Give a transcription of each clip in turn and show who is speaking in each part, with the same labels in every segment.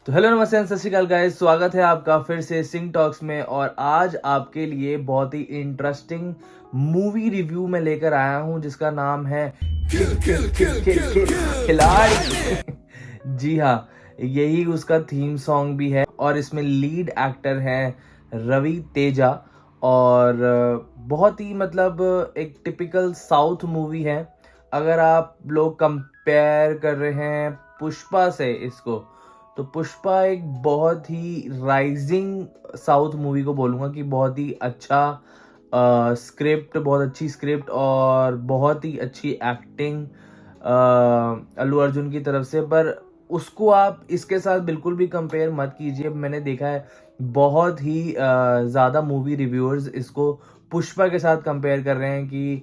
Speaker 1: तो हेलो नमस्ते सत श्री अकाल गाइस, स्वागत है आपका फिर से सिंग टॉक्स में। और आज आपके लिए बहुत ही इंटरेस्टिंग मूवी रिव्यू में लेकर आया हूं जिसका नाम है खिलाड़ी। जी हाँ, यही उसका थीम सॉन्ग भी है और इसमें लीड एक्टर है रवि तेजा। और बहुत ही एक टिपिकल साउथ मूवी है। अगर आप लोग कंपेयर कर रहे हैं पुष्पा से इसको, तो पुष्पा एक बहुत ही राइजिंग साउथ मूवी को बोलूँगा कि बहुत ही अच्छा स्क्रिप्ट, बहुत अच्छी स्क्रिप्ट और बहुत ही अच्छी एक्टिंग अल्लू अर्जुन की तरफ से। पर उसको आप इसके साथ बिल्कुल भी कंपेयर मत कीजिए। मैंने देखा है बहुत ही ज़्यादा मूवी रिव्यूअर्स इसको पुष्पा के साथ कंपेयर कर रहे हैं कि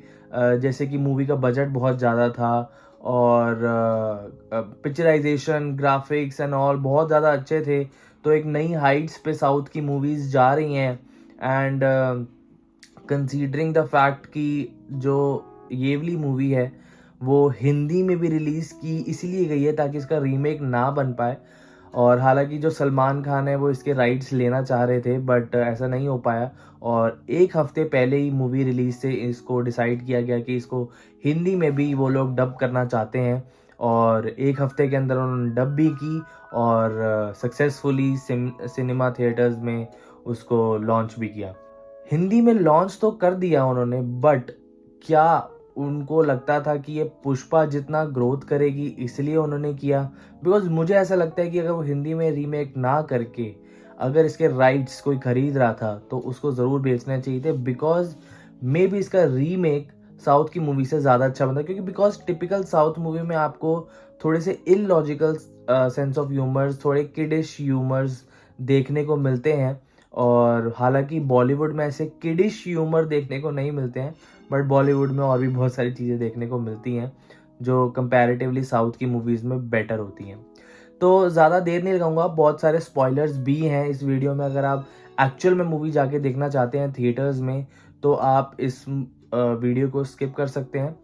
Speaker 1: जैसे कि मूवी का बजट बहुत ज़्यादा था और पिक्चराइजेशन, ग्राफिक्स एंड ऑल बहुत ज़्यादा अच्छे थे। तो एक नई हाइट्स पे साउथ की मूवीज़ जा रही हैं। एंड कंसीडरिंग द फैक्ट कि जो ये वाली मूवी है वो हिंदी में भी रिलीज़ की इसलिए गई है ताकि इसका रीमेक ना बन पाए। और हालांकि जो सलमान खान है वो इसके राइट्स लेना चाह रहे थे, बट ऐसा नहीं हो पाया। और एक हफ्ते पहले ही मूवी रिलीज से इसको डिसाइड किया गया कि इसको हिंदी में भी वो लोग डब करना चाहते हैं। और एक हफ्ते के अंदर उन्होंने डब भी की और सक्सेसफुली सिनेमा थिएटर्स में उसको लॉन्च भी किया। हिंदी में लॉन्च तो कर दिया उन्होंने, बट क्या उनको लगता था कि ये पुष्पा जितना ग्रोथ करेगी इसलिए उन्होंने किया? बिकॉज मुझे ऐसा लगता है कि अगर वो हिंदी में रीमेक ना करके अगर इसके राइट्स कोई खरीद रहा था तो उसको ज़रूर बेचना चाहिए थे। बिकॉज मे बी इसका रीमेक साउथ की मूवी से ज़्यादा अच्छा बनता, क्योंकि बिकॉज टिपिकल साउथ मूवी में आपको थोड़े से इलॉजिकल सेंस ऑफ ह्यूमर्स, थोड़े किडिश ह्यूमर्स देखने को मिलते हैं। और हालांकि बॉलीवुड में ऐसे किडिश ह्यूमर देखने को नहीं मिलते हैं, बट बॉलीवुड में और भी बहुत सारी चीज़ें देखने को मिलती हैं जो कंपैरेटिवली साउथ की मूवीज़ में बेटर होती हैं। तो ज़्यादा देर नहीं लगाऊंगा, बहुत सारे स्पॉयलर्स भी हैं इस वीडियो में। अगर आप एक्चुअल में मूवी जाके देखना चाहते हैं थिएटर्स में तो आप इस वीडियो को स्किप कर सकते हैं,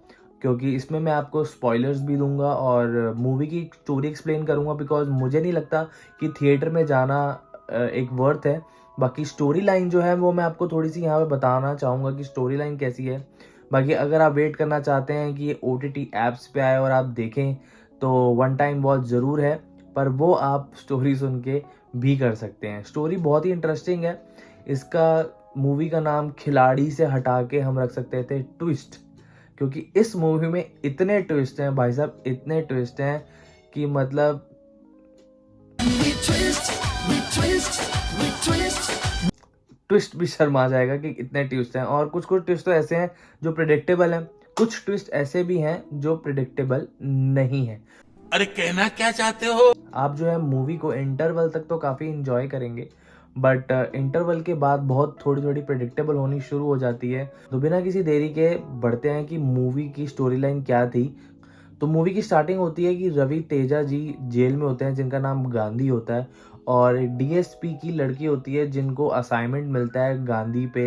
Speaker 1: क्योंकि इसमें मैं आपको स्पॉयलर्स भी दूंगा और मूवी की स्टोरी एक्सप्लेन करूंगा। बिकॉज मुझे नहीं लगता कि थिएटर में जाना एक वर्थ है। बाकी स्टोरी लाइन जो है वो मैं आपको थोड़ी सी यहाँ पे बताना चाहूँगा कि स्टोरी लाइन कैसी है। बाकी अगर आप वेट करना चाहते हैं कि ये OTT ऐप्स पे आए और आप देखें तो वन टाइम वॉच ज़रूर है, पर वो आप स्टोरी सुन के भी कर सकते हैं। स्टोरी बहुत ही इंटरेस्टिंग है। इसका मूवी का नाम खिलाड़ी से हटा के हम रख सकते थे ट्विस्ट, क्योंकि इस मूवी में इतने ट्विस्ट हैं भाई साहब, इतने ट्विस्ट हैं कि ट्विस्ट भी शर्मा जाएगा कि इतने ट्विस्ट हैं। और कुछ कुछ ट्विस्ट तो ऐसे हैं जो प्रिडिक्टेबल हैं, कुछ ट्विस्ट ऐसे भी हैं जो प्रिडिक्टेबल नहीं है।
Speaker 2: अरे कहना क्या चाहते हो?
Speaker 1: आप जो है मूवी को इंटरवल तक तो काफ़ी इंजॉय करेंगे, बट इंटरवल के बाद बहुत थोड़ी थोड़ी प्रिडिक्टेबल होनी शुरू हो जाती है। तो बिना किसी देरी के बढ़ते हैं कि मूवी की स्टोरी लाइन क्या थी। तो मूवी की स्टार्टिंग होती है कि रवि तेजा जी जेल में होते हैं जिनका नाम गांधी होता है। और एक DSP की लड़की होती है जिनको असाइनमेंट मिलता है गांधी पे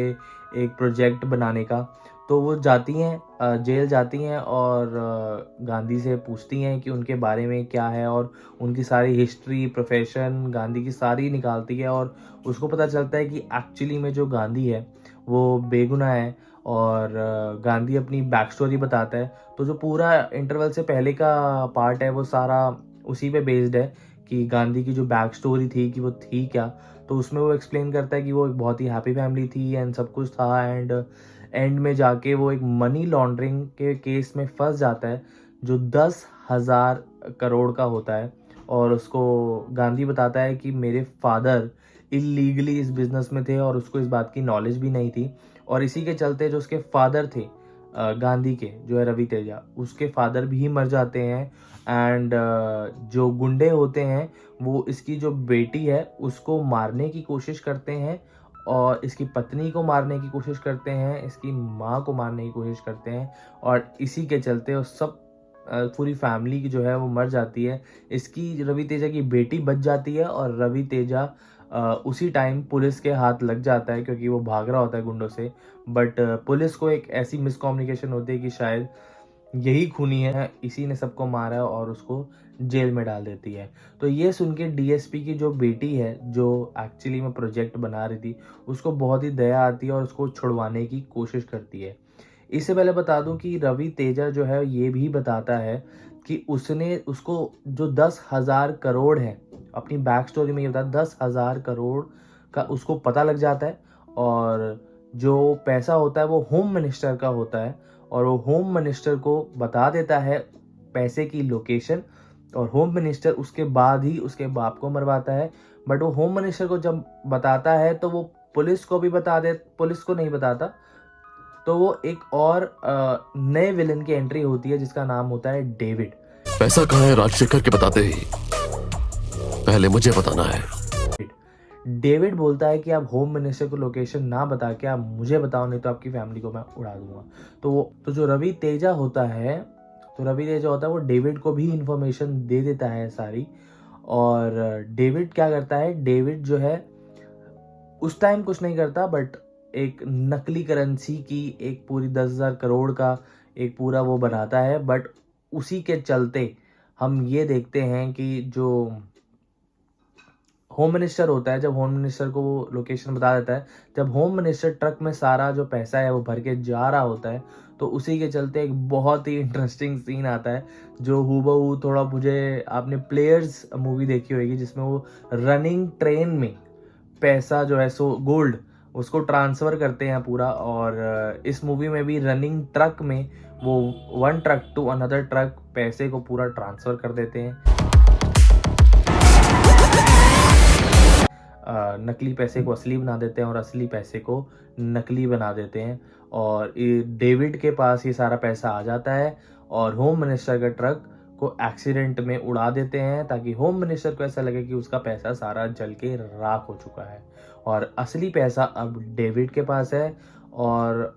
Speaker 1: एक प्रोजेक्ट बनाने का। तो वो जाती हैं, जेल जाती हैं और गांधी से पूछती हैं कि उनके बारे में क्या है, और उनकी सारी हिस्ट्री, प्रोफेशन गांधी की सारी निकालती है। और उसको पता चलता है कि एक्चुअली में जो गांधी है वो बेगुनाह है। और गांधी अपनी बैक स्टोरी बताता है। तो जो पूरा इंटरवल से पहले का पार्ट है वो सारा उसी पे बेस्ड है कि गांधी की जो बैक स्टोरी थी कि वो थी क्या। तो उसमें वो एक्सप्लेन करता है कि वो एक बहुत ही हैप्पी फैमिली थी एंड सब कुछ था। एंड एंड में जाके वो एक मनी लॉन्ड्रिंग के केस में फंस जाता है जो 10,000 करोड़ का होता है। और उसको गांधी बताता है कि मेरे फादर इलीगली इस बिजनेस में थे और उसको इस बात की नॉलेज भी नहीं थी। और इसी के चलते जो उसके फादर थे गांधी के, जो है रवि तेजा, उसके फादर भी मर जाते हैं। एंड जो गुंडे होते हैं वो इसकी जो बेटी है उसको मारने की कोशिश करते हैं और इसकी पत्नी को मारने की कोशिश करते हैं, इसकी माँ को मारने की कोशिश करते हैं। और इसी के चलते वो सब पूरी फैमिली की जो है वो मर जाती है। इसकी रवि तेजा की बेटी बच जाती है और रवि तेजा उसी टाइम पुलिस के हाथ लग जाता है क्योंकि वो भाग रहा होता है गुंडों से। बट पुलिस को एक ऐसी मिसकम्युनिकेशन होती है कि शायद यही खूनी है, इसी ने सबको मारा है और उसको जेल में डाल देती है। तो ये सुन के डीएसपी की जो बेटी है, जो एक्चुअली में प्रोजेक्ट बना रही थी, उसको बहुत ही दया आती है और उसको छुड़वाने की कोशिश करती है। इससे पहले बता दूं कि रवि तेजा जो है ये भी बताता है कि उसने उसको जो 10,000 करोड़ है, अपनी बैक स्टोरी में ये बता 10,000 करोड़ का उसको पता लग जाता है, और जो पैसा होता है वो होम मिनिस्टर का होता है, और वो होम मिनिस्टर को बता देता है पैसे की लोकेशन, और होम मिनिस्टर उसके बाद ही उसके बाप को मरवाता है। बट वो होम मिनिस्टर को जब बताता है तो वो पुलिस को भी बता दे, पुलिस को नहीं बताता। तो वो एक और नए विलन की एंट्री होती है जिसका नाम होता है डेविड।
Speaker 3: पैसा कहाँ है राजशेखर के बताते ही पहले मुझे बताना है।
Speaker 1: डेविड बोलता है कि आप होम मिनिस्टर को लोकेशन ना बता के आप मुझे बताओ, नहीं तो आपकी फैमिली को मैं उड़ा दूंगा। तो जो रवि तेजा होता है, वो डेविड को भी इंफॉर्मेशन दे देता है सारी। और डेविड क्या करता है, डेविड जो है उस टाइम कुछ नहीं करता, बट एक नकली करेंसी की एक पूरी 10,000 करोड़ का एक पूरा वो बनाता है। बट उसी के चलते हम ये देखते हैं कि जो होम मिनिस्टर होता है, जब होम मिनिस्टर को वो लोकेशन बता देता है, जब होम मिनिस्टर ट्रक में सारा जो पैसा है वो भर के जा रहा होता है, तो उसी के चलते एक बहुत ही इंटरेस्टिंग सीन आता है जो हूबहू थोड़ा मुझे, आपने प्लेयर्स मूवी देखी होगी जिसमें वो रनिंग ट्रेन में पैसा जो है सो गोल्ड उसको ट्रांसफ़र करते हैं पूरा, और इस मूवी में भी रनिंग ट्रक में वो one truck to another truck पैसे को पूरा ट्रांसफ़र कर देते हैं। नकली पैसे को असली बना देते हैं और असली पैसे को नकली बना देते हैं, और डेविड के पास ये सारा पैसा आ जाता है और होम मिनिस्टर का ट्रक को एक्सीडेंट में उड़ा देते हैं, ताकि होम मिनिस्टर को ऐसा लगे कि उसका पैसा सारा जल के राख हो चुका है, और असली पैसा अब डेविड के पास है। और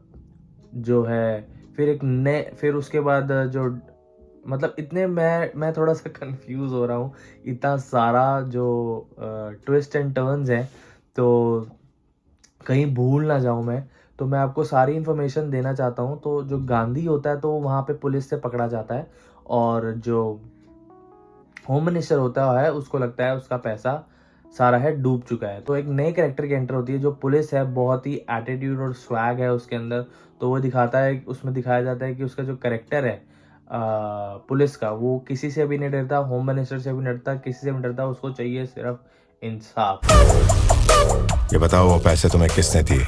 Speaker 1: जो है फिर उसके बाद जो, मतलब इतने मैं थोड़ा सा कंफ्यूज हो रहा हूँ, इतना सारा जो ट्विस्ट एंड टर्न्स हैं, तो कहीं भूल ना जाऊँ मैं, तो मैं आपको सारी इन्फॉर्मेशन देना चाहता हूँ। तो जो गांधी होता है तो वहाँ पे पुलिस से पकड़ा जाता है, और जो होम मिनिस्टर होता है उसको लगता है उसका पैसा सारा है डूब चुका है। तो एक नए कैरेक्टर की एंटर होती है, जो पुलिस है, बहुत ही एटीट्यूड और स्वैग है उसके अंदर। तो वो दिखाता है, उसमें दिखाया जाता है कि उसका जो कैरेक्टर है पुलिस का, वो किसी से भी नहीं डरता, होम मिनिस्टर से भी नहीं डरता, किसी से भी नहीं डरता, उसको चाहिए सिर्फ इंसाफ।
Speaker 4: ये बताओ वो पैसे तुम्हें किसने दिए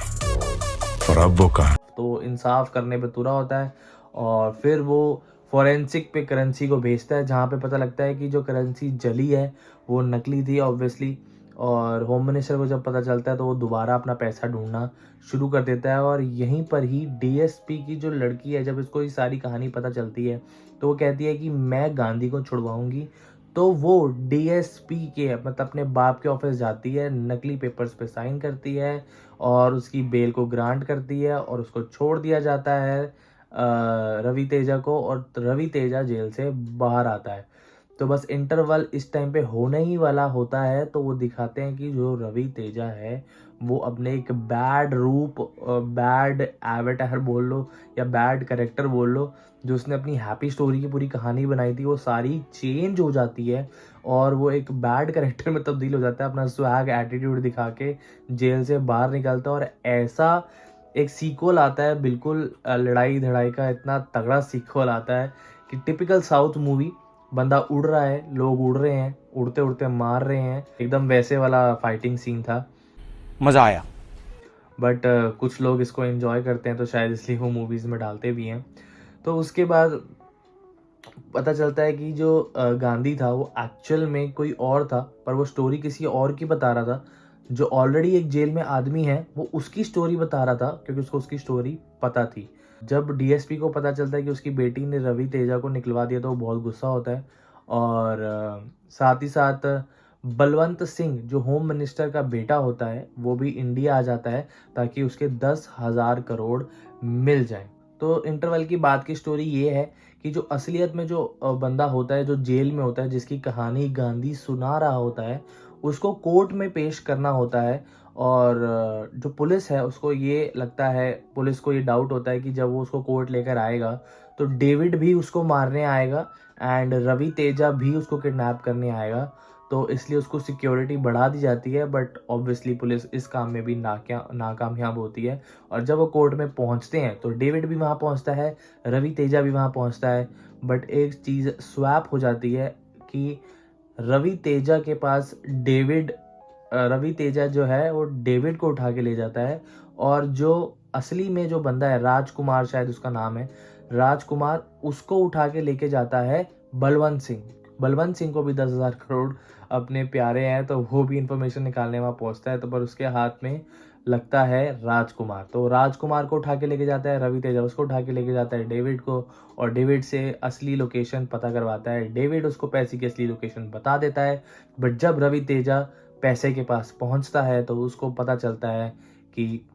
Speaker 4: और अब वो कहाँ?
Speaker 1: तो इंसाफ करने पे तुरा होता है, और फिर वो फॉरेंसिक पे करेंसी को भेजता है, जहाँ पे पता लगता है कि जो करेंसी जली है वो नकली थी ऑब्वियसली। और होम मिनिस्टर को जब पता चलता है तो वो दोबारा अपना पैसा ढूंढना शुरू कर देता है, और यहीं पर ही डीएसपी की जो लड़की है, जब इसको ये सारी कहानी पता चलती है तो वो कहती है कि मैं गांधी को छुड़वाऊंगी। तो वो डीएसपी के मतलब अपने बाप के ऑफिस जाती है, नकली पेपर्स पे साइन करती है, और उसकी बेल को ग्रांट करती है, और उसको छोड़ दिया जाता है रवि तेजा को, और रवि तेजा जेल से बाहर आता है। तो बस इंटरवल इस टाइम पे होने ही वाला होता है, तो वो दिखाते हैं कि जो रवि तेजा है वो अपने एक बैड रूप, बैड एवेटार बोल लो या बैड कैरेक्टर बोल लो, जो उसने अपनी हैप्पी स्टोरी की पूरी कहानी बनाई थी, वो सारी चेंज हो जाती है, और वो एक बैड कैरेक्टर में तब्दील हो जाता है, अपना स्वैग एटीट्यूड दिखा के जेल से बाहर निकलता है। और ऐसा एक सीक्वल आता है, बिल्कुल लड़ाई धड़ाई का इतना तगड़ा सीक्वल आता है कि टिपिकल साउथ मूवी, बंदा उड़ रहा है, लोग उड़ रहे हैं, उड़ते उड़ते मार रहे हैं, एकदम वैसे वाला फाइटिंग सीन था।
Speaker 5: मज़ा आया।
Speaker 1: बट कुछ लोग इसको एंजॉय करते हैं, तो शायद इसलिए वो मूवीज़ में डालते भी हैं। तो उसके बाद पता चलता है कि जो गांधी था वो एक्चुअल में कोई और था, पर वो स्टोरी किसी और की बता रहा था। जो ऑलरेडी एक जेल में आदमी है वो उसकी स्टोरी बता रहा था, क्योंकि उसको उसकी स्टोरी पता थी। जब डीएसपी को पता चलता है कि उसकी बेटी ने रवि तेजा को निकलवा दिया, तो वो बहुत गुस्सा होता है, और साथ ही साथ बलवंत सिंह जो होम मिनिस्टर का बेटा होता है वो भी इंडिया आ जाता है, ताकि उसके 10,000 करोड़ मिल जाए। तो इंटरवल की बात की स्टोरी ये है कि जो असलियत में जो बंदा होता है, जो जेल में होता है, जिसकी कहानी गांधी सुना रहा होता है, उसको कोर्ट में पेश करना होता है। और जो पुलिस है उसको ये लगता है, पुलिस को ये डाउट होता है कि जब वो उसको कोर्ट लेकर आएगा तो डेविड भी उसको मारने आएगा एंड रवि तेजा भी उसको किडनैप करने आएगा। तो इसलिए उसको सिक्योरिटी बढ़ा दी जाती है, बट ऑब्वियसली पुलिस इस काम में भी नाकामयाब होती है। और जब वो कोर्ट में पहुंचते हैं तो डेविड भी वहां पहुंचता है, रवि तेजा भी वहां पहुंचता है, बट एक चीज़ स्वैप हो जाती है कि रवि तेजा के पास रवि तेजा जो है वो डेविड को उठा के ले जाता है, और जो असली में जो बंदा है, राजकुमार शायद उसका नाम है, राजकुमार, उसको उठा के लेके जाता है बलवंत सिंह। बलवंत सिंह को भी 10,000 करोड़ अपने प्यारे हैं, तो वो भी इंफॉर्मेशन निकालने वहाँ पहुँचता है, तो पर उसके हाथ में लगता है राजकुमार। तो राजकुमार को उठा के लेके जाता है रवि तेजा, उसको उठा के लेके जाता है डेविड को, और डेविड से असली लोकेशन पता करवाता है। डेविड उसको पैसे की असली लोकेशन बता देता है, बट जब रवि तेजा पैसे के पास पहुंचता है तो उसको पता चलता है कि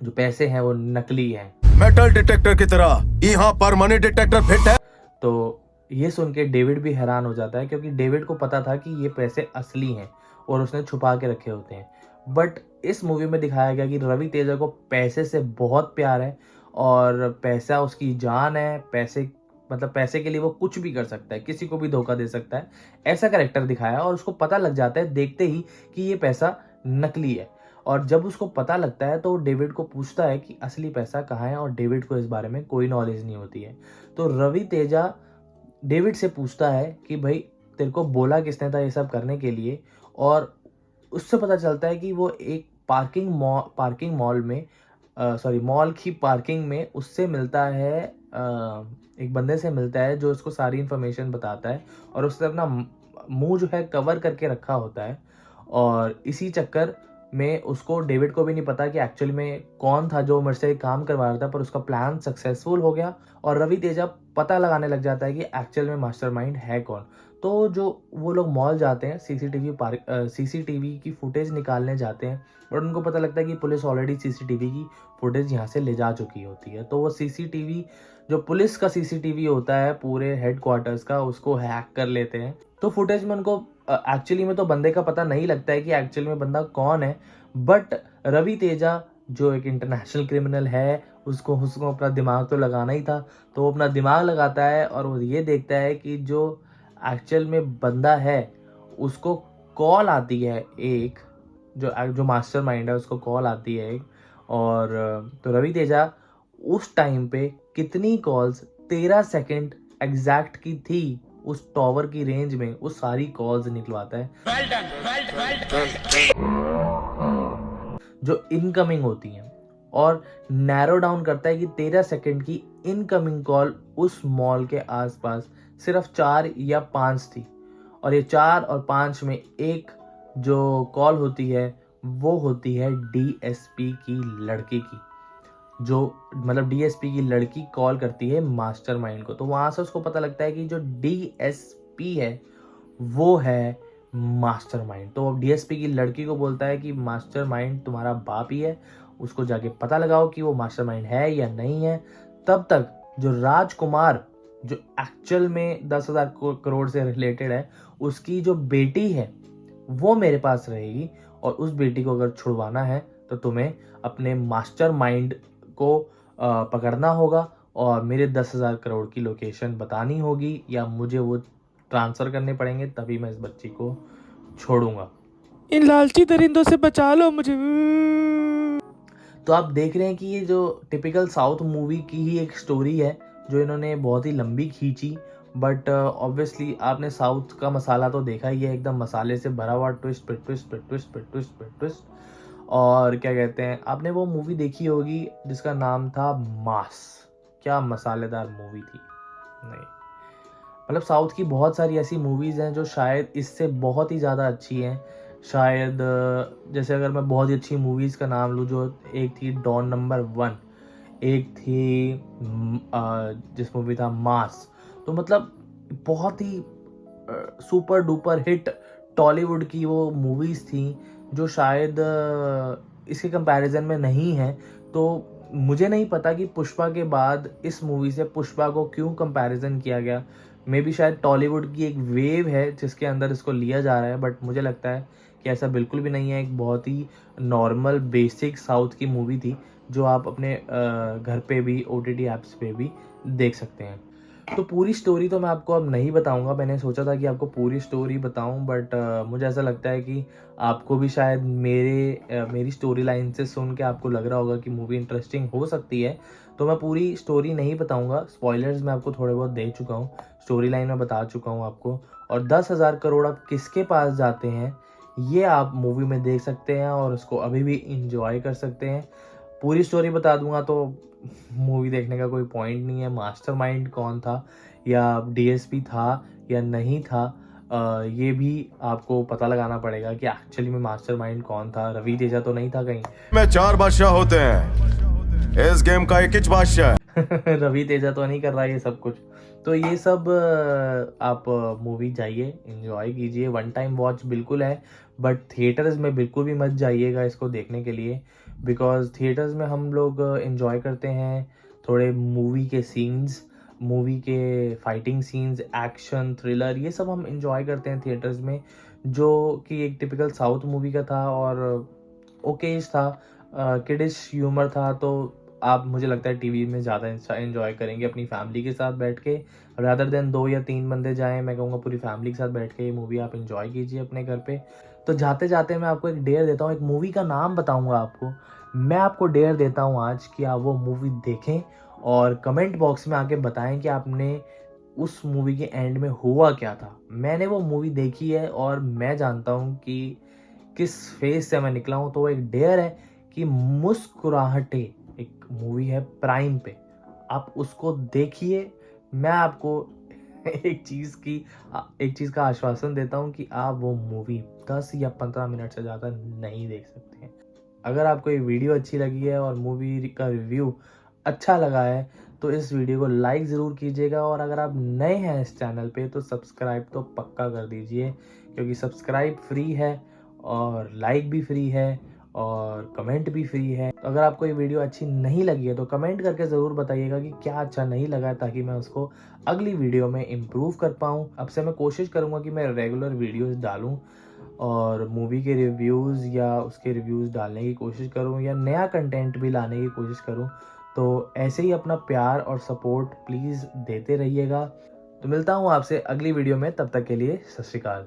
Speaker 1: जो पैसे हैं वो नकली हैं।
Speaker 4: मेटल डिटेक्टर की तरह यहाँ पर मनी डिटेक्टर फिट है।
Speaker 1: तो ये सुन के डेविड भी हैरान हो जाता है, क्योंकि डेविड को पता था कि ये पैसे असली हैं और उसने छुपा के रखे होते हैं। बट इस मूवी में दिखाया गया कि रवि तेजा को पैसे से बहुत प्यार है, और पैसा उसकी जान है। पैसे के लिए वो कुछ भी कर सकता है, किसी को भी धोखा दे सकता है, ऐसा कैरेक्टर दिखाया। और उसको पता लग जाता है देखते ही कि ये पैसा नकली है। और जब उसको पता लगता है तो डेविड को पूछता है कि असली पैसा कहाँ है, और डेविड को इस बारे में कोई नॉलेज नहीं होती है। तो रवि तेजा डेविड से पूछता है कि भाई तेरे को बोला किसने था ये सब करने के लिए, और उससे पता चलता है कि वो एक मॉल की पार्किंग में उससे मिलता है, एक बंदे से मिलता है जो उसको सारी इन्फॉर्मेशन बताता है, और उसने अपना मुंह जो है कवर करके रखा होता है। और इसी चक्कर में उसको, डेविड को भी नहीं पता कि एक्चुअल में कौन था जो मेरे से काम करवा रहा था, पर उसका प्लान सक्सेसफुल हो गया, और रवि तेजा पता लगाने लग जाता है कि एक्चुअल में मास्टरमाइंड है कौन। तो जो वो लोग मॉल जाते हैं, सीसीटीवी की फुटेज निकालने जाते हैं, बट उनको पता लगता है कि पुलिस ऑलरेडी सीसीटीवी की फुटेज यहाँ से ले जा चुकी होती है। तो वो सीसीटीवी, जो पुलिस का सीसीटीवी होता है पूरे हेडक्वार्टर्स का, उसको हैक कर लेते हैं। तो फुटेज में उनको एक्चुअली में तो बंदे का पता नहीं लगता है कि एक्चुअल में बंदा कौन है, बट रवि तेजा जो एक इंटरनेशनल क्रिमिनल है, उसको अपना दिमाग तो लगाना ही था। तो वो अपना दिमाग लगाता है और वो ये देखता है कि जो एक्चुअल में बंदा है उसको कॉल आती है एक, जो मास्टरमाइंड है उसको कॉल आती है एक। और तो रवि तेजा उस टाइम पे कितनी कॉल्स, 13 सेकंड एग्जैक्ट की थी उस टॉवर की रेंज में, वो सारी कॉल्स निकलवाता है जो इनकमिंग होती हैं, और नैरो डाउन करता है कि 13 सेकंड की इनकमिंग कॉल उस मॉल के आसपास सिर्फ 4 या 5 थी। और ये 4 और 5 में एक जो कॉल होती है वो होती है डीएसपी की लड़की की, जो मतलब डीएसपी की लड़की कॉल करती है मास्टरमाइंड को। तो वहां से उसको पता लगता है कि जो डीएसपी है वो है मास्टरमाइंड। तो डीएसपी की लड़की को बोलता है कि मास्टरमाइंड तुम्हारा बाप ही है, उसको जाके पता लगाओ कि वो मास्टरमाइंड है या नहीं है। तब तक जो राजकुमार, जो एक्चुअल में 10,000 करोड़ से रिलेटेड है, उसकी जो बेटी है वो मेरे पास रहेगी, और उस बेटी को अगर छुड़वाना है तो तुम्हें अपने मास्टरमाइंड को पकड़ना होगा, और मेरे 10,000 करोड़ की लोकेशन बतानी होगी, या मुझे वो ट्रांसफ़र करने पड़ेंगे, तभी मैं इस बच्ची को छोड़ूंगा।
Speaker 5: इन लालची दरिंदों से बचा लो मुझे।
Speaker 1: तो आप देख रहे हैं कि ये जो टिपिकल साउथ मूवी की ही एक स्टोरी है जो इन्होंने बहुत ही लंबी खींची, बट ऑब्वियसली आपने साउथ का मसाला तो देखा ही है, एकदम मसाले से भरा हुआ, ट्विस्ट पे ट्विस्ट पे ट्विस्ट पे ट्विस्ट पे ट्विस्ट। और क्या कहते हैं, आपने वो मूवी देखी होगी जिसका नाम था मास। क्या मसालेदार मूवी थी। नहीं, मतलब साउथ की बहुत सारी ऐसी मूवीज़ हैं जो शायद इससे बहुत ही ज़्यादा अच्छी हैं। शायद जैसे अगर मैं बहुत ही अच्छी मूवीज़ का नाम लूँ, जो एक थी डॉन नंबर 1, एक थी जिस मूवी था मास। तो मतलब बहुत ही सुपर डुपर हिट टॉलीवुड की वो मूवीज़ थी जो शायद इसके कंपैरिजन में नहीं है। तो मुझे नहीं पता कि पुष्पा के बाद इस मूवी से पुष्पा को क्यों कंपैरिजन किया गया। मे बी शायद टॉलीवुड की एक वेव है जिसके अंदर इसको लिया जा रहा है, बट मुझे लगता है कि ऐसा बिल्कुल भी नहीं है। एक बहुत ही नॉर्मल बेसिक साउथ की मूवी थी जो आप अपने घर पे भी OTT ऐप्स पे भी देख सकते हैं। तो पूरी स्टोरी तो मैं आपको अब नहीं बताऊंगा, मैंने सोचा था कि आपको पूरी स्टोरी बताऊं, बट मुझे ऐसा लगता है कि आपको भी शायद मेरी स्टोरी लाइन से सुन के आपको लग रहा होगा कि मूवी इंटरेस्टिंग हो सकती है। तो मैं पूरी स्टोरी नहीं बताऊंगा, स्पॉयलर्स मैं आपको थोड़े बहुत दे चुका हूँ, स्टोरी लाइन में बता चुका हूँ आपको। और 10,000 करोड़ अब किसके पास जाते हैं ये आप मूवी में देख सकते हैं और उसको अभी भी इंजॉय कर सकते हैं। पूरी स्टोरी बता दूंगा तो मूवी देखने का कोई पॉइंट नहीं है। मास्टरमाइंड कौन था या DSP था या नहीं था, ये भी आपको पता लगाना पड़ेगा कि एक्चुअली में मास्टरमाइंड कौन था। रवि तेजा तो नहीं था कहीं।
Speaker 4: में 4 बादशाह होते हैं, इस गेम का एक ही बादशाह है।
Speaker 1: रवि तेजा तो नहीं कर रहा ये सब कुछ। तो ये सब आप मूवी जाइए, एंजॉय कीजिए, वन टाइम वॉच बिल्कुल है, बट थिएटर्स में बिल्कुल भी मत जाइएगा इसको देखने के लिए, बिकॉज थिएटर्स में हम लोग एंजॉय करते हैं थोड़े मूवी के सीन्स, मूवी के फाइटिंग सीन्स, एक्शन, थ्रिलर, ये सब हम एंजॉय करते हैं थिएटर्स में, जो कि एक टिपिकल साउथ मूवी का था और ओकेज था, किडिश ह्यूमर था। तो आप मुझे लगता है टीवी में ज़्यादा एंजॉय करेंगे अपनी फैमिली के साथ बैठ के, रादर देन 2 या 3 बंदे जाएं। मैं कहूँगा पूरी फैमिली के साथ बैठ के ये मूवी आप एंजॉय कीजिए अपने घर पे। तो जाते जाते मैं आपको एक डेयर देता हूँ, एक मूवी का नाम बताऊँगा आपको। मैं आपको डेयर देता हूँ आज कि आप वो मूवी देखें और कमेंट बॉक्स में आके बताएं कि आपने उस मूवी के एंड में हुआ क्या था। मैंने वो मूवी देखी है और मैं जानता हूँ कि किस फेज से मैं निकला हूँ। तो एक डेयर है कि मुस्कुराहटे एक मूवी है प्राइम पे, आप उसको देखिए। मैं आपको एक चीज़ का आश्वासन देता हूँ कि आप वो मूवी 10 या 15 मिनट से ज़्यादा नहीं देख सकते हैं। अगर आपको ये वीडियो अच्छी लगी है और मूवी का रिव्यू अच्छा लगा है तो इस वीडियो को लाइक ज़रूर कीजिएगा, और अगर आप नए हैं इस चैनल पे तो सब्सक्राइब तो पक्का कर दीजिए, क्योंकि सब्सक्राइब फ्री है और लाइक भी फ्री है और कमेंट भी फ्री है। तो अगर आपको ये वीडियो अच्छी नहीं लगी है तो कमेंट करके ज़रूर बताइएगा कि क्या अच्छा नहीं लगा, ताकि मैं उसको अगली वीडियो में इम्प्रूव कर पाऊँ। अब से मैं कोशिश करूँगा कि मैं रेगुलर वीडियोस डालूँ और मूवी के रिव्यूज़ या उसके रिव्यूज़ डालने की कोशिश करूँ या नया कंटेंट भी लाने की कोशिश करूँ। तो ऐसे ही अपना प्यार और सपोर्ट प्लीज़ देते रहिएगा। तो मिलता हूँ आपसे अगली वीडियो में, तब तक के लिए सत श्री अकाल।